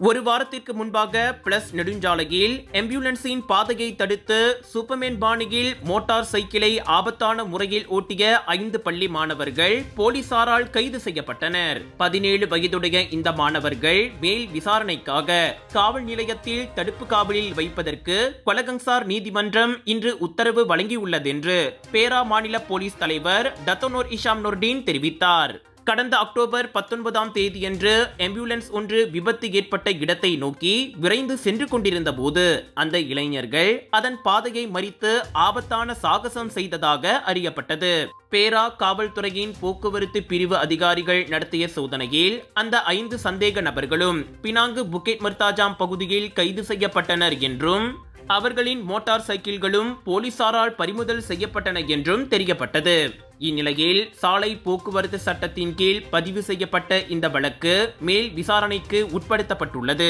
ஒரு வாரத்திற்கு முன்பாக பிளஸ் நெடுஞ்சாலையில் ஆம்புலன்ஸின் பாதையை தடுத்து சூப்பர்மேன் பாணியில் மோட்டார் சைக்கிளை ஆபத்தான முறையில் ஓட்டிய 5 பள்ளி மாணவர்கள் போலீசாரால் கைது செய்யப்பட்டனர். 17 வயதுடைய இந்த மாணவர்கள் மேல் விசாரணைக்காக காவல் நிலையத்தில் தடுப்பு காவலில் வைப்பதற்கு கொலகங்சார் நீதிமன்றம் இன்று உத்தரவு வழங்கியுள்ளதென்று பேரா மாநில போலீஸ் தலைவர் டத்தோனோர் இஷாம் நொர்டீன் தெரிவித்தார். கடந்த அக்டோபர் 19ஆம் தேதியன்று ஆம்புலன்ஸ் ஒன்று விபத்து ஏற்பட்ட இடத்தை நோக்கி விரைந்து சென்று கொண்டிருந்த போது அந்த இளைஞர்கள் அதன் பாதையை மறித்து ஆபத்தான சாகசம் செய்ததாக அறியப்பட்டது. பேரா காவல்துறையின் போக்குவரத்து பிரிவு அதிகாரிகள் நடத்திய சோதனையில் அந்த 5 சந்தேக நபர்களும் பினாங்கு புக்கெட் மர்தாஜாம் பகுதியில் கைது செய்யப்பட்டனர் என்றும் அவர்களின் மோட்டார் சைக்கிள்களும் போலீசாரால் பறிமுதல் செய்யப்பட்டன என்றும் தெரியப்பட்டது. இந்நிலையில் சாலை போக்குவரத்து சட்டத்தின் கீழ் பதிவு செய்யப்பட்ட இந்த வழக்கு மேல் விசாரணைக்கு உட்படுத்தப்பட்டுள்ளது.